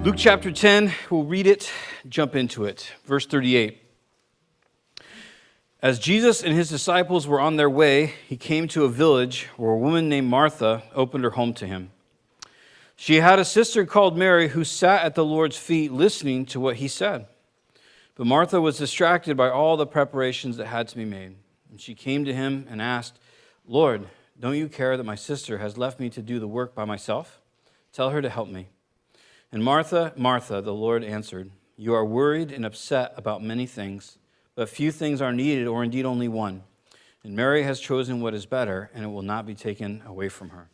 Luke chapter 10, we'll read it, jump into it. Verse 38. As Jesus and his disciples were on their way, he came to a village where a woman named Martha opened her home to him. She had a sister called Mary who sat at the Lord's feet listening to what he said. But Martha was distracted by all the preparations that had to be made. And she came to him and asked, "Lord, don't you care that my sister has left me to do the work by myself? Tell her to help me." And Martha, Martha, the Lord answered, "You are worried and upset about many things, but few things are needed, or indeed only one. And Mary has chosen what is better, and it will not be taken away from her."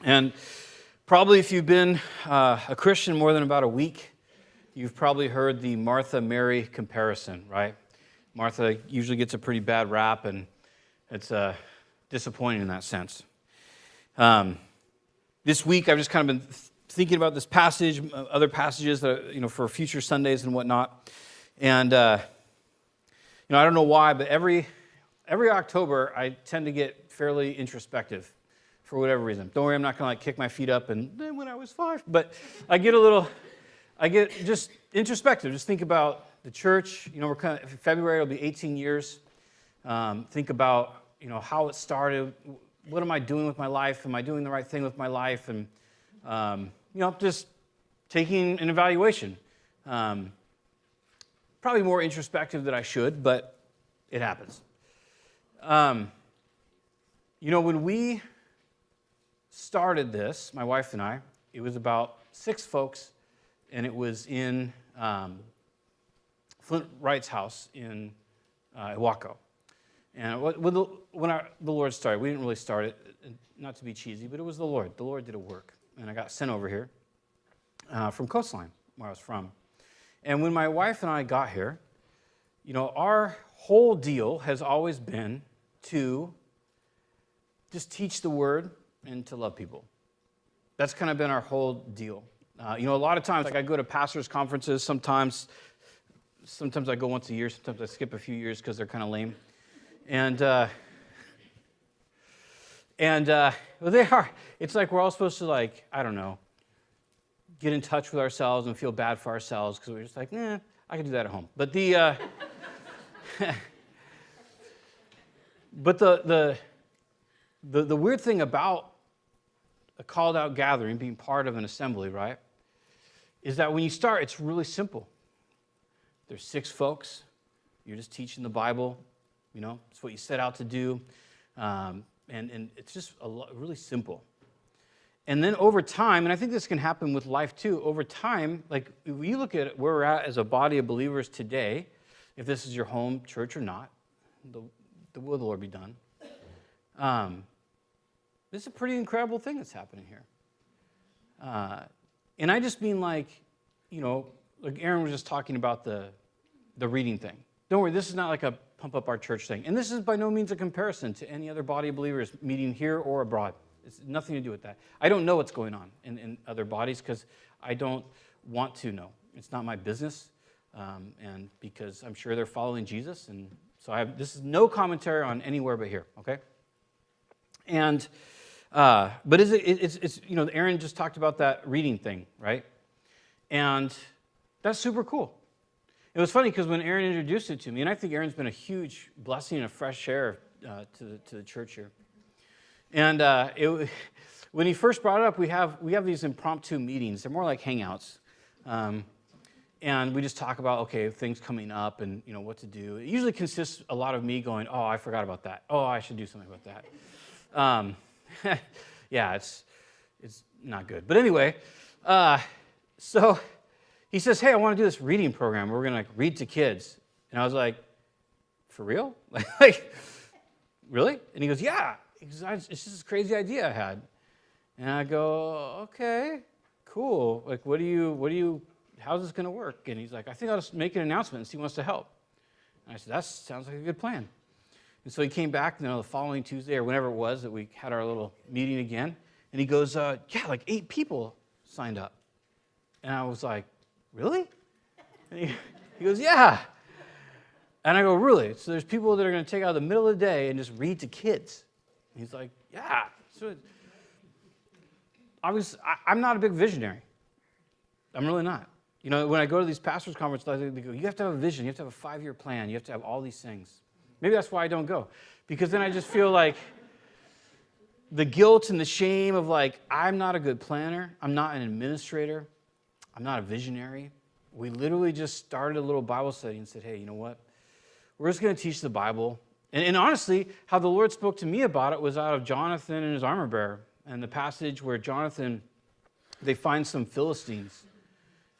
And probably if you've been a Christian more than about a week, you've probably heard the Martha-Mary comparison, right? Martha usually gets a pretty bad rap, and it's disappointing in that sense. This week, I've just kind of been thinking about this passage, other passages that for future Sundays and whatnot, and I don't know why, but every October I tend to get fairly introspective for whatever reason. Don't worry, I'm not going to kick my feet up and then when I was 5, but I get just introspective. Just think about the church. We're kind of February. It'll be 18 years. Think about how it started. What am I doing with my life? Am I doing the right thing with my life? And just taking an evaluation. Probably more introspective than I should, but it happens. When we started this, my wife and I, it was about 6 folks, and it was in Flint Wright's house in Iwaco. And when the Lord started, we didn't really start it, not to be cheesy, but it was the Lord. The Lord did a work. And I got sent over here from Coastline, where I was from. And when my wife and I got here, our whole deal has always been to just teach the word and to love people. That's kind of been our whole deal. A lot of times, I go to pastors' conferences. Sometimes I go once a year. Sometimes I skip a few years because they're kind of lame. And well, they are. It's like we're all supposed to, get in touch with ourselves and feel bad for ourselves because we're just like, I can do that at home. But the weird thing about a called out gathering, being part of an assembly, right, is that when you start, it's really simple. There's 6 folks. You're just teaching the Bible. It's what you set out to do. And it's just really simple. And then over time, and I think this can happen with life too, over time, if you look at where we're at as a body of believers today, if this is your home church or not, the will of the Lord be done. This is a pretty incredible thing that's happening here. And I just mean like Aaron was just talking about the reading thing. Don't worry, this is not like a pump up our church thing. And this is by no means a comparison to any other body of believers meeting here or abroad. It's nothing to do with that. I don't know what's going on in other bodies because I don't want to know. It's not my business, and because I'm sure they're following Jesus. And so this is no commentary on anywhere but here, okay? And, but it's Aaron just talked about that reading thing, right? And that's super cool. It was funny because when Aaron introduced it to me, and I think Aaron's been a huge blessing and a fresh air to the church here. And when he first brought it up, we have these impromptu meetings. They're more like hangouts. And we just talk about, things coming up and, what to do. It usually consists a lot of me going, oh, I forgot about that. Oh, I should do something about that. Yeah, it's not good. But anyway, so he says, hey, I want to do this reading program. We're going to read to kids. And I was like, for real? Really? And he goes, yeah. It's just this crazy idea I had. And I go, okay, cool. How's this going to work? And he's like, I think I'll just make an announcement and see who wants to help. And I said, that sounds like a good plan. And so he came back, the following Tuesday or whenever it was that we had our little meeting again. And he goes, 8 people signed up. And I was like, really? And he goes, yeah. And I go, really? So there's people that are going to take out the middle of the day and just read to kids. And he's like, yeah. So I'm not a big visionary. I'm really not. You know, when I go to these pastors' conferences, they go, you have to have a vision. You have to have a 5-year plan. You have to have all these things. Maybe that's why I don't go. Because then I just feel like the guilt and the shame of like, I'm not a good planner. I'm not an administrator. I'm not a visionary. We literally just started a little Bible study and said, hey, you know what? We're just going to teach the Bible. And honestly, how the Lord spoke to me about it was out of Jonathan and his armor bearer. And the passage where they find some Philistines.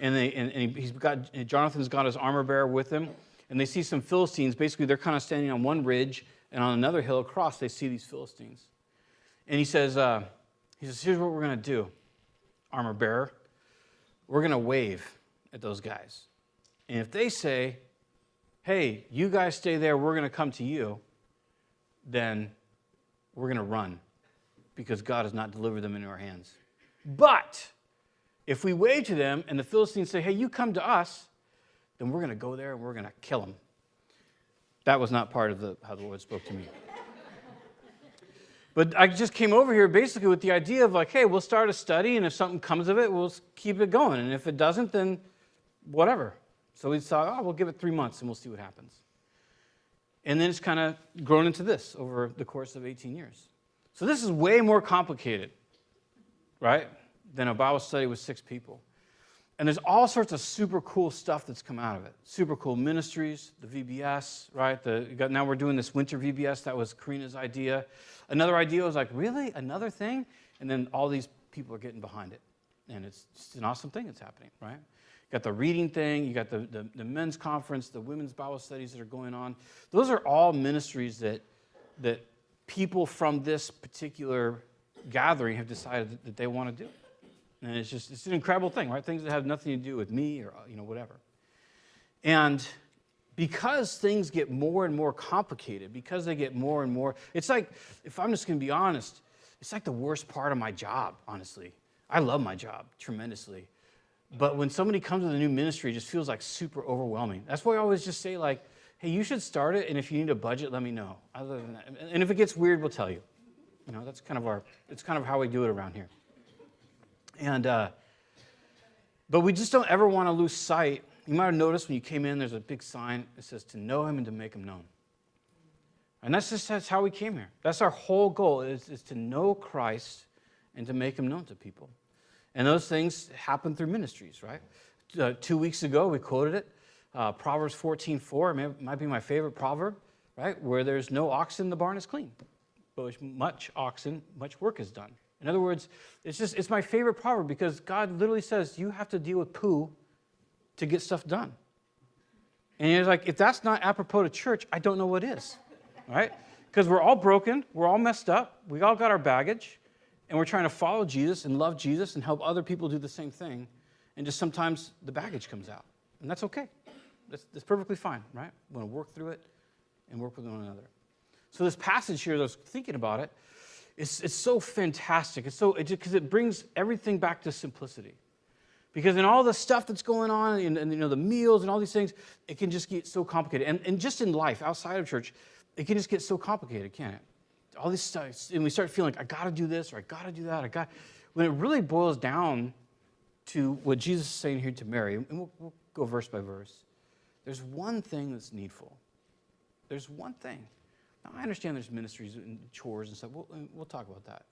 Jonathan's got his armor bearer with him, and they see some Philistines. Basically, they're kind of standing on one ridge, and on another hill across, they see these Philistines. And he says, here's what we're going to do, armor bearer. We're going to wave at those guys. And if they say, hey, you guys stay there, we're going to come to you, then we're going to run because God has not delivered them into our hands. But if we wave to them and the Philistines say, hey, you come to us, then we're going to go there and we're going to kill them. That was not part of how the Lord spoke to me. But I just came over here basically with the idea of like, hey, we'll start a study, and if something comes of it, we'll keep it going. And if it doesn't, then whatever. So we thought, we'll give it 3 months and we'll see what happens. And then it's kind of grown into this over the course of 18 years. So this is way more complicated, right, than a Bible study with 6 people. And there's all sorts of super cool stuff that's come out of it. Super cool ministries, the VBS, right? Now we're doing this winter VBS. That was Karina's idea. Another idea was like, really? Another thing? And then all these people are getting behind it. And it's just an awesome thing that's happening, right? You got the reading thing. You got the men's conference, the women's Bible studies that are going on. Those are all ministries that people from this particular gathering have decided that they want to do. And it's an incredible thing, right? Things that have nothing to do with me or, whatever. And because things get more and more complicated, because they get more and more, it's like, if I'm just going to be honest, it's like the worst part of my job, honestly. I love my job tremendously. But when somebody comes with a new ministry, it just feels like super overwhelming. That's why I always just say like, hey, you should start it, and if you need a budget, let me know. Other than that, and if it gets weird, we'll tell you. That's kind of how we do it around here. And, but we just don't ever want to lose sight. You might have noticed when you came in, there's a big sign that says to know him and to make him known. And that's how we came here. That's our whole goal is to know Christ and to make him known to people. And those things happen through ministries, right? 2 weeks ago, we quoted it. Proverbs 14:4, it might be my favorite proverb, right? Where there's no oxen, the barn is clean. But with much oxen, much work is done. In other words, it's my favorite proverb because God literally says you have to deal with poo to get stuff done. And it's like, if that's not apropos to church, I don't know what is, right? Because we're all broken, we're all messed up, we all got our baggage, and we're trying to follow Jesus and love Jesus and help other people do the same thing. And just sometimes the baggage comes out. And that's okay. That's perfectly fine, right? We want to work through it and work with one another. So this passage here, I was thinking about it, it's so fantastic. Because it brings everything back to simplicity. Because in all the stuff that's going on, and the meals and all these things, it can just get so complicated. And just in life, outside of church, it can just get so complicated, can't it? All this stuff, and we start feeling like, I got to do this, or I got to do that, when it really boils down to what Jesus is saying here to Mary, and we'll go verse by verse. There's one thing that's needful. There's one thing. Now, I understand there's ministries and chores and stuff. We'll talk about that.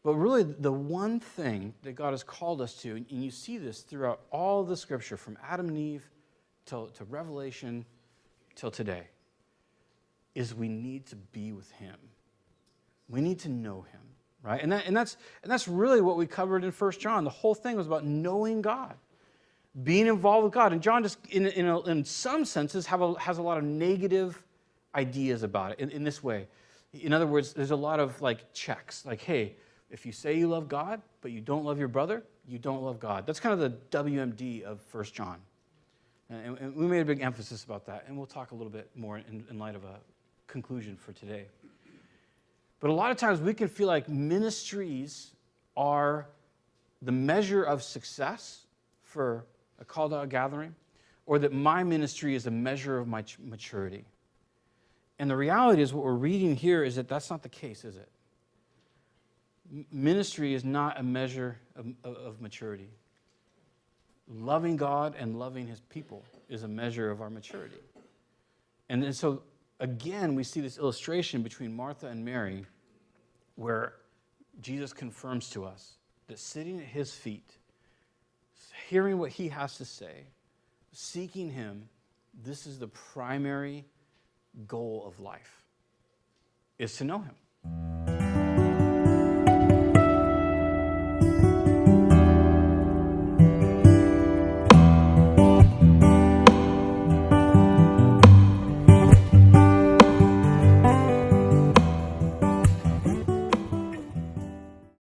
But really, the one thing that God has called us to, and you see this throughout all the Scripture, from Adam and Eve to Revelation till today, is we need to be with Him. We need to know Him, right? And that's really what we covered in 1 John. The whole thing was about knowing God, being involved with God. And John just, in some senses, has a lot of negative ideas about it in this way. In other words, there's a lot of checks. Like, hey, if you say you love God, but you don't love your brother, you don't love God. That's kind of the WMD of 1 John. And we made a big emphasis about that. And we'll talk a little bit more in light of a conclusion for today. But a lot of times we can feel like ministries are the measure of success for a called out gathering, or that my ministry is a measure of my maturity. And the reality is what we're reading here is that that's not the case, is it? Ministry is not a measure of maturity. loving God and loving his people is a measure of our maturity. And then so, again, we see this illustration between Martha and Mary where Jesus confirms to us that sitting at his feet, hearing what he has to say, seeking him, this is the primary goal of life, is to know him.